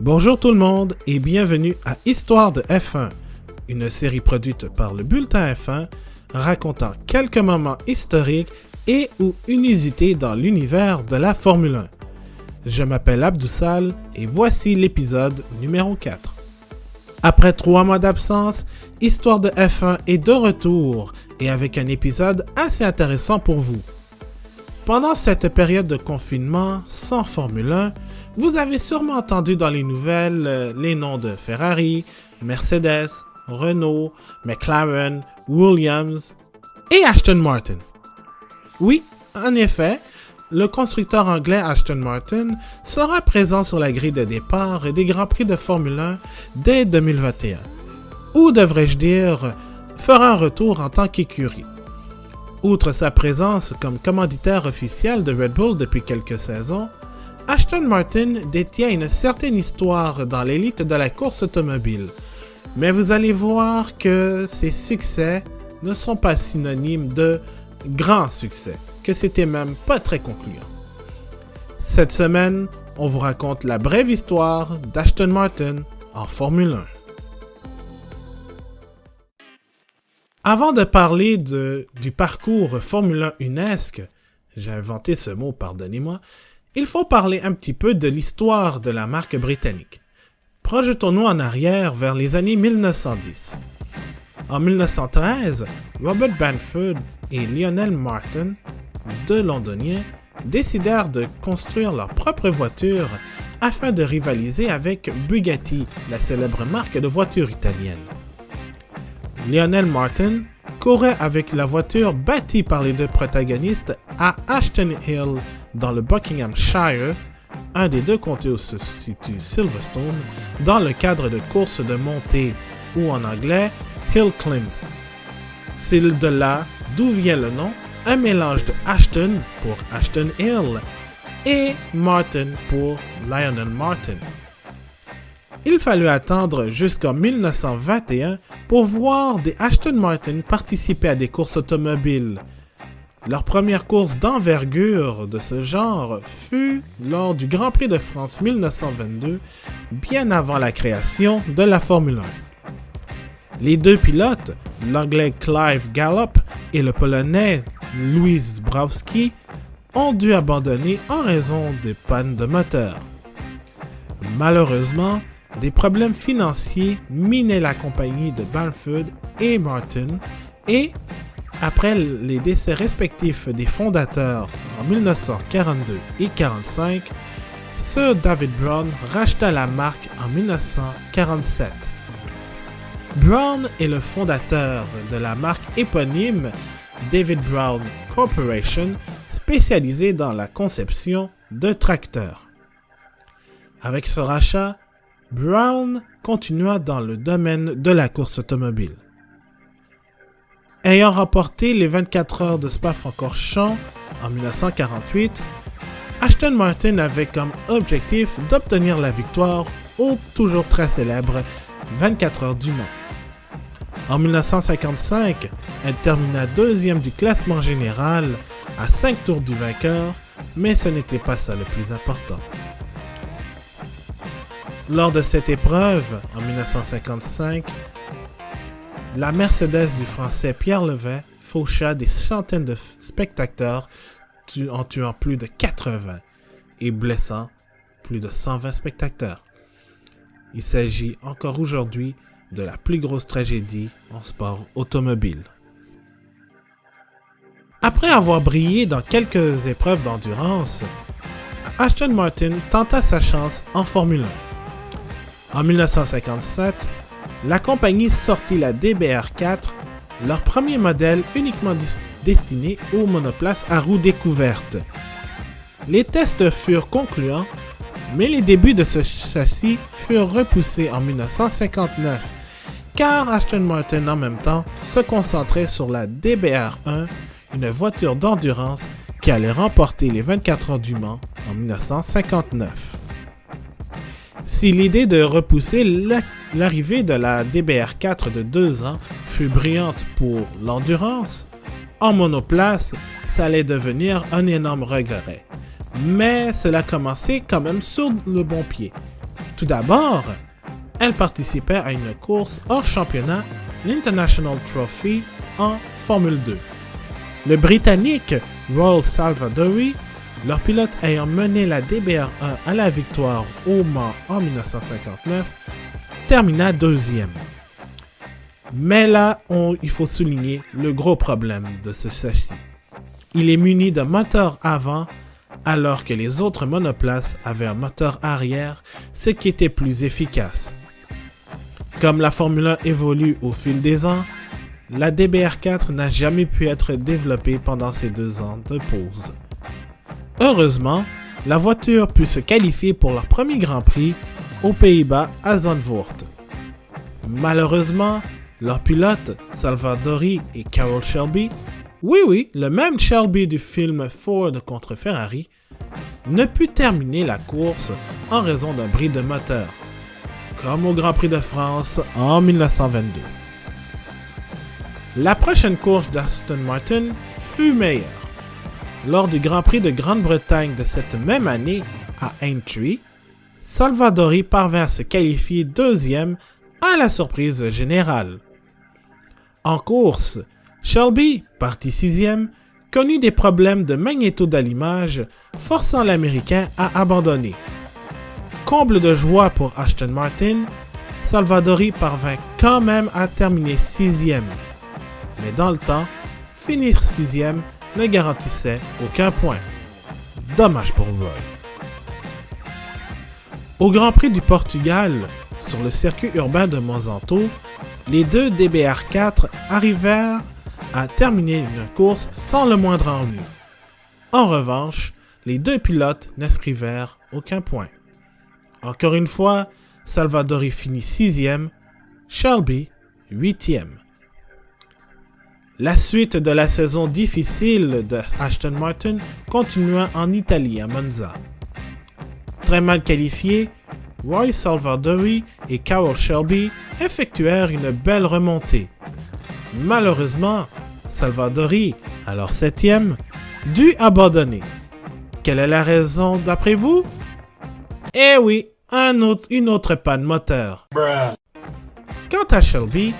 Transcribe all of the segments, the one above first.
Bonjour tout le monde et bienvenue à Histoire de F1, une série produite par le Bulletin F1 racontant quelques moments historiques et ou inusités dans l'univers de la Formule 1. Je m'appelle Abdoussal et voici l'épisode numéro 4. Après 3 mois d'absence, Histoire de F1 est de retour et avec un épisode assez intéressant pour vous. Pendant cette période de confinement sans Formule 1, vous avez sûrement entendu dans les nouvelles les noms de Ferrari, Mercedes, Renault, McLaren, Williams et Aston Martin. Oui, en effet, le constructeur anglais Aston Martin sera présent sur la grille de départ des Grands Prix de Formule 1 dès 2021. Ou devrais-je dire, fera un retour en tant qu'écurie. Outre sa présence comme commanditaire officiel de Red Bull depuis quelques saisons, Aston Martin détient une certaine histoire dans l'élite de la course automobile. Mais vous allez voir que ses succès ne sont pas synonymes de grands succès, que c'était même pas très concluant. Cette semaine, on vous raconte la brève histoire d'Aston Martin en Formule 1. Avant de parler du parcours Formule 1 UNESCO, j'ai inventé ce mot, pardonnez-moi, il faut parler un petit peu de l'histoire de la marque britannique. Projetons-nous en arrière vers les années 1910. En 1913, Robert Bamford et Lionel Martin, deux Londoniens, décidèrent de construire leur propre voiture afin de rivaliser avec Bugatti, la célèbre marque de voitures italienne. Lionel Martin courait avec la voiture bâtie par les deux protagonistes à Ashton Hill dans le Buckinghamshire, un des deux comtés où se situe Silverstone, dans le cadre de courses de montée ou en anglais Hill Climb. C'est de là d'où vient le nom, un mélange de Ashton pour Ashton Hill et Martin pour Lionel Martin. Il fallut attendre jusqu'en 1921 pour voir des Aston Martin participer à des courses automobiles. Leur première course d'envergure de ce genre fut lors du Grand Prix de France 1922, bien avant la création de la Formule 1. Les deux pilotes, l'anglais Clive Gallop et le polonais Louis Zbrowski, ont dû abandonner en raison des pannes de moteur. Malheureusement, des problèmes financiers minaient la compagnie de Bamford et Martin et, après les décès respectifs des fondateurs en 1942 et 1945, Sir David Brown racheta la marque en 1947. Brown est le fondateur de la marque éponyme David Brown Corporation, spécialisée dans la conception de tracteurs. Avec ce rachat, Brown continua dans le domaine de la course automobile. Ayant remporté les 24 heures de Spa-Francorchamps en 1948, Aston Martin avait comme objectif d'obtenir la victoire au toujours très célèbre 24 heures du Mans. En 1955, elle termina deuxième du classement général à 5 tours du vainqueur, mais ce n'était pas ça le plus important. Lors de cette épreuve, en 1955, la Mercedes du Français Pierre Levet faucha des centaines de spectateurs en tuant plus de 80 et blessant plus de 120 spectateurs. Il s'agit encore aujourd'hui de la plus grosse tragédie en sport automobile. Après avoir brillé dans quelques épreuves d'endurance, Aston Martin tenta sa chance en Formule 1. En 1957, la compagnie sortit la DBR4, leur premier modèle uniquement destiné aux monoplaces à roues découvertes. Les tests furent concluants, mais les débuts de ce châssis furent repoussés en 1959, car Aston Martin en même temps se concentrait sur la DBR1, une voiture d'endurance qui allait remporter les 24 heures du Mans en 1959. Si l'idée de repousser l'arrivée de la DBR4 de 2 ans fut brillante pour l'endurance, en monoplace, ça allait devenir un énorme regret. Mais cela commençait quand même sur le bon pied. Tout d'abord, elle participait à une course hors championnat, l'International Trophy en Formule 2. Le Britannique Roy Salvadori, leur pilote ayant mené la DBR1 à la victoire au Mans en 1959, termina deuxième. Mais là, il faut souligner le gros problème de ce châssis. Il est muni d'un moteur avant, alors que les autres monoplaces avaient un moteur arrière, ce qui était plus efficace. Comme la Formule 1 évolue au fil des ans, la DBR4 n'a jamais pu être développée pendant ces 2 ans de pause. Heureusement, la voiture put se qualifier pour leur premier Grand Prix aux Pays-Bas à Zandvoort. Malheureusement, leurs pilotes, Salvadori et Carroll Shelby, oui, le même Shelby du film Ford contre Ferrari, ne put terminer la course en raison d'un bris de moteur, comme au Grand Prix de France en 1922. La prochaine course d'Aston Martin fut meilleure. Lors du Grand Prix de Grande-Bretagne de cette même année à Aintree, Salvadori parvint à se qualifier deuxième à la surprise générale. En course, Shelby, parti sixième, connut des problèmes de magnéto-d'allumage, forçant l'Américain à abandonner. Comble de joie pour Aston Martin, Salvadori parvint quand même à terminer sixième. Mais dans le temps, finir sixième ne garantissait aucun point. Dommage pour Roy. Au Grand Prix du Portugal, sur le circuit urbain de Monsanto, les deux DBR4 arrivèrent à terminer une course sans le moindre ennui. En revanche, les deux pilotes n'inscrivèrent aucun point. Encore une fois, Salvadori finit sixième, Shelby huitième. La suite de la saison difficile de Aston Martin continua en Italie à Monza. Très mal qualifiés, Roy Salvadori et Carroll Shelby effectuèrent une belle remontée. Malheureusement, Salvadori, alors septième, dut abandonner. Quelle est la raison d'après vous? Eh oui, une autre panne moteur. Quant à Shelby,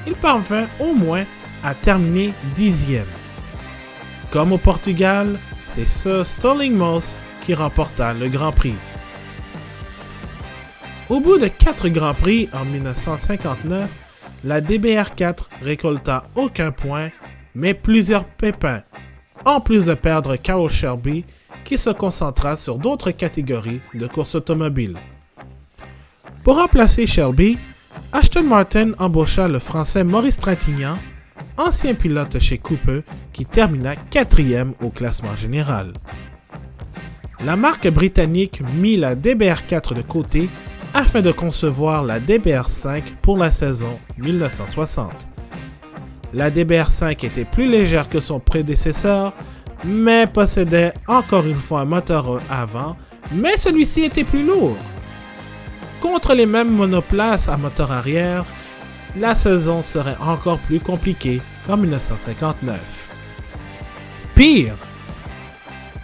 il parvint au moins à terminer dixième. Comme au Portugal, c'est Sir Stirling Moss qui remporta le Grand Prix. Au bout de 4 Grands Prix en 1959, la DBR4 récolta aucun point, mais plusieurs pépins, en plus de perdre Carroll Shelby, qui se concentra sur d'autres catégories de courses automobiles. Pour remplacer Shelby, Aston Martin embaucha le Français Maurice Trintignant, ancien pilote chez Cooper, qui termina 4e au classement général. La marque britannique mit la DBR4 de côté afin de concevoir la DBR5 pour la saison 1960. La DBR5 était plus légère que son prédécesseur, mais possédait encore une fois un moteur avant, mais celui-ci était plus lourd. Contre les mêmes monoplaces à moteur arrière, la saison serait encore plus compliquée qu'en 1959. Pire,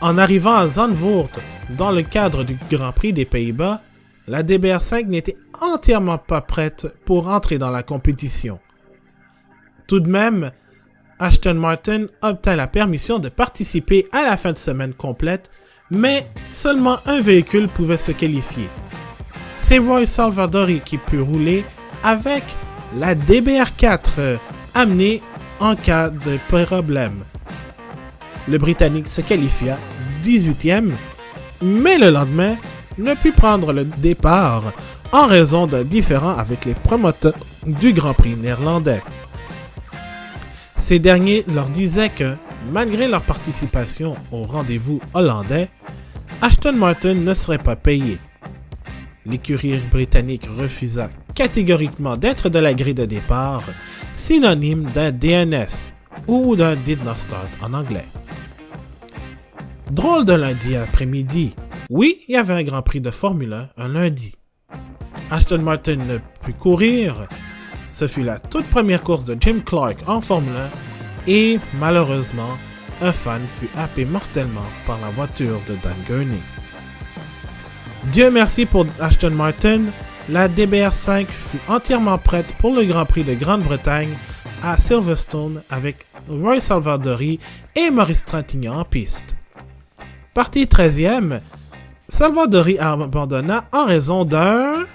en arrivant à Zandvoort dans le cadre du Grand Prix des Pays-Bas, la DBR5 n'était entièrement pas prête pour entrer dans la compétition. Tout de même, Aston Martin obtint la permission de participer à la fin de semaine complète, mais seulement un véhicule pouvait se qualifier. C'est Roy Salvadori qui put rouler avec la DBR4 amenée en cas de problème. Le Britannique se qualifia 18e, mais le lendemain ne put prendre le départ en raison d'un différend avec les promoteurs du Grand Prix néerlandais. Ces derniers leur disaient que, malgré leur participation au rendez-vous hollandais, Aston Martin ne serait pas payé. L'écurie britannique refusa catégoriquement d'être de la grille de départ, synonyme d'un DNS ou d'un Did Not Start en anglais. Drôle de lundi après-midi. Oui, il y avait un Grand Prix de Formule 1 un lundi. Aston Martin ne put courir. Ce fut la toute première course de Jim Clark en Formule 1 et, malheureusement, un fan fut happé mortellement par la voiture de Dan Gurney. Dieu merci pour Aston Martin, la DBR5 fut entièrement prête pour le Grand Prix de Grande-Bretagne à Silverstone avec Roy Salvadori et Maurice Trintignant en piste. Parti 13e, Salvadori abandonna en raison d'un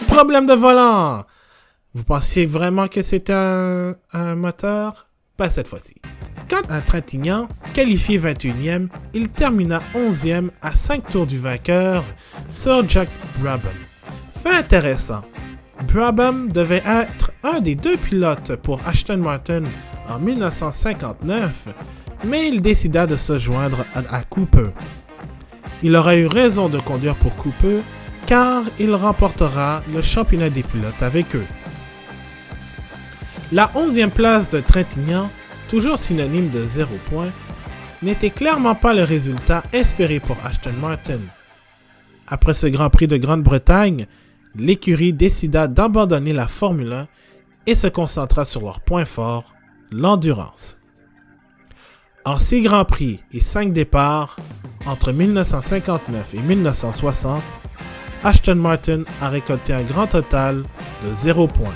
problème de volant. Vous pensiez vraiment que c'était un moteur? Pas cette fois-ci. Quant à Trintignant, qualifié 21e, il termina 11e à 5 tours du vainqueur, Sir Jack Brabham. Fait intéressant, Brabham devait être un des deux pilotes pour Aston Martin en 1959, mais il décida de se joindre à Cooper. Il aura eu raison de conduire pour Cooper, car il remportera le championnat des pilotes avec eux. La 11e place de Trintignant, toujours synonyme de 0 points, n'était clairement pas le résultat espéré pour Aston Martin. Après ce Grand Prix de Grande-Bretagne, l'écurie décida d'abandonner la Formule 1 et se concentra sur leur point fort, l'endurance. En 6 Grands Prix et 5 départs, entre 1959 et 1960, Aston Martin a récolté un grand total de 0 points,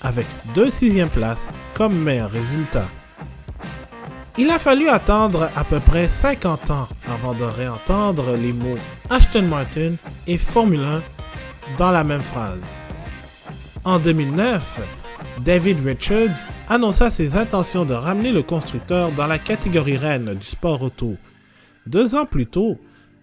avec 2 6e places comme meilleur résultat. Il a fallu attendre à peu près 50 ans avant de réentendre les mots Aston Martin et Formule 1 dans la même phrase. En 2009, David Richards annonça ses intentions de ramener le constructeur dans la catégorie reine du sport auto. 2 ans plus tôt,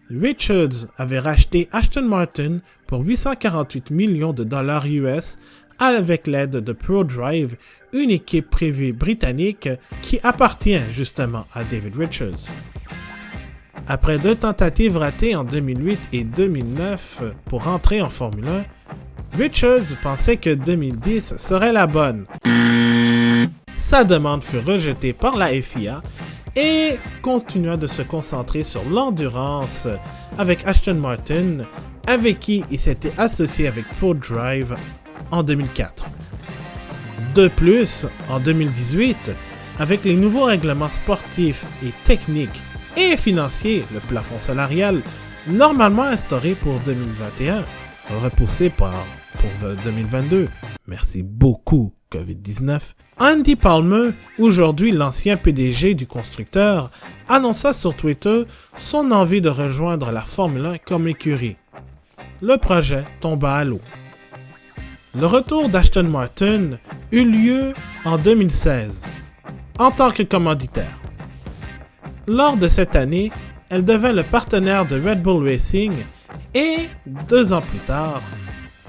Richards avait racheté Aston Martin pour 848 millions de dollars US avec l'aide de ProDrive, une équipe privée britannique qui appartient justement à David Richards. Après 2 tentatives ratées en 2008 et 2009 pour entrer en Formule 1, Richards pensait que 2010 serait la bonne. Sa demande fut rejetée par la FIA et continua de se concentrer sur l'endurance avec Aston Martin, avec qui il s'était associé avec ProDrive en 2004. De plus, en 2018, avec les nouveaux règlements sportifs et techniques et financiers, le plafond salarial normalement instauré pour 2021, repoussé pour 2022. Merci beaucoup, COVID-19. Andy Palmer, aujourd'hui l'ancien PDG du constructeur, annonça sur Twitter son envie de rejoindre la Formule 1 comme écurie. Le projet tomba à l'eau. Le retour d'Aston Martin eut lieu en 2016, en tant que commanditaire. Lors de cette année, elle devint le partenaire de Red Bull Racing et, 2 ans plus tard,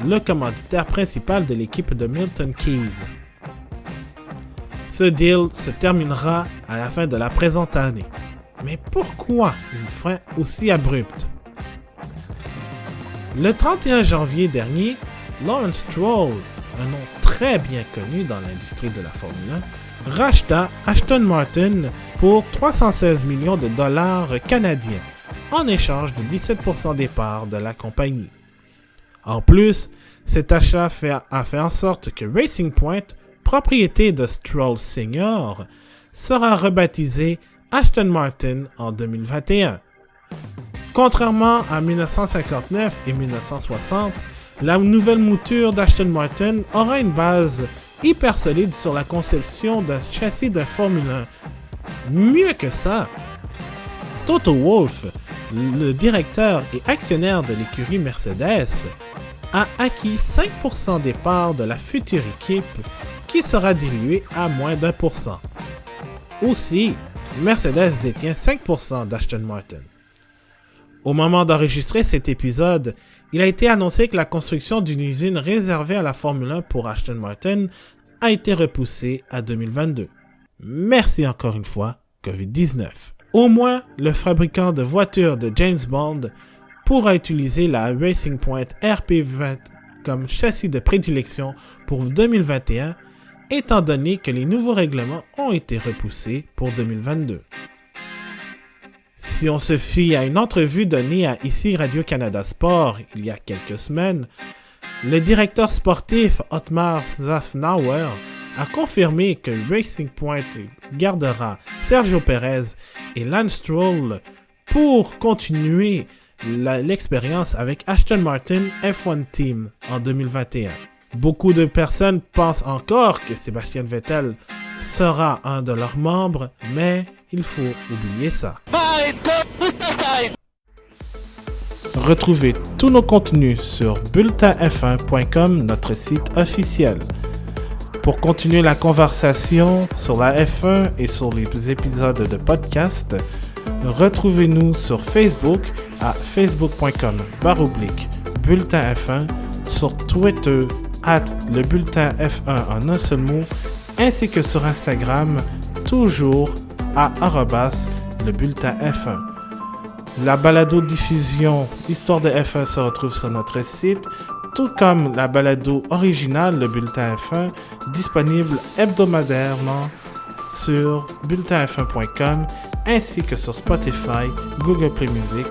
le commanditaire principal de l'équipe de Milton Keynes. Ce deal se terminera à la fin de la présente année. Mais pourquoi une fin aussi abrupte? Le 31 janvier dernier, Lawrence Stroll, un nom très bien connu dans l'industrie de la Formule 1, racheta Aston Martin pour 316 millions de dollars canadiens en échange de 17% des parts de la compagnie. En plus, cet achat a fait en sorte que Racing Point, propriété de Stroll Sr., sera rebaptisé Aston Martin en 2021. Contrairement à 1959 et 1960, la nouvelle mouture d'Aston Martin aura une base hyper solide sur la conception d'un châssis de Formule 1. Mieux que ça, Toto Wolff, le directeur et actionnaire de l'écurie Mercedes, a acquis 5% des parts de la future équipe qui sera diluée à moins d'1%. Aussi, Mercedes détient 5% d'Aston Martin. Au moment d'enregistrer cet épisode, il a été annoncé que la construction d'une usine réservée à la Formule 1 pour Aston Martin a été repoussée à 2022. Merci encore une fois, COVID-19. Au moins, le fabricant de voitures de James Bond pourra utiliser la Racing Point RP20 comme châssis de prédilection pour 2021, étant donné que les nouveaux règlements ont été repoussés pour 2022. Si on se fie à une entrevue donnée à ici Radio-Canada Sport il y a quelques semaines, le directeur sportif Otmar Szafnauer a confirmé que Racing Point gardera Sergio Perez et Lance Stroll pour continuer l'expérience avec Aston Martin F1 Team en 2021. Beaucoup de personnes pensent encore que Sébastien Vettel sera un de leurs membres, mais il faut oublier ça. Retrouvez tous nos contenus sur bulletinf1.com, notre site officiel. Pour continuer la conversation sur la F1 et sur les épisodes de podcast, retrouvez-nous sur Facebook à facebook.com/bulletinf1, sur Twitter @le bulletin F1 en un seul mot, ainsi que sur Instagram, toujours à @le bulletin F1. La balado-diffusion Histoire de F1 se retrouve sur notre site, tout comme la balado originale, le bulletin F1, disponible hebdomadairement sur bulletinf1.com, ainsi que sur Spotify, Google Play Music,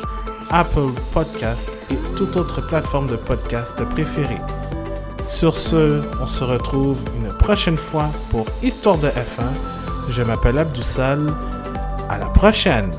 Apple Podcast et toute autre plateforme de podcast préférée. Sur ce, on se retrouve une prochaine fois pour Histoire de F1. Je m'appelle Abdoussal. À la prochaine!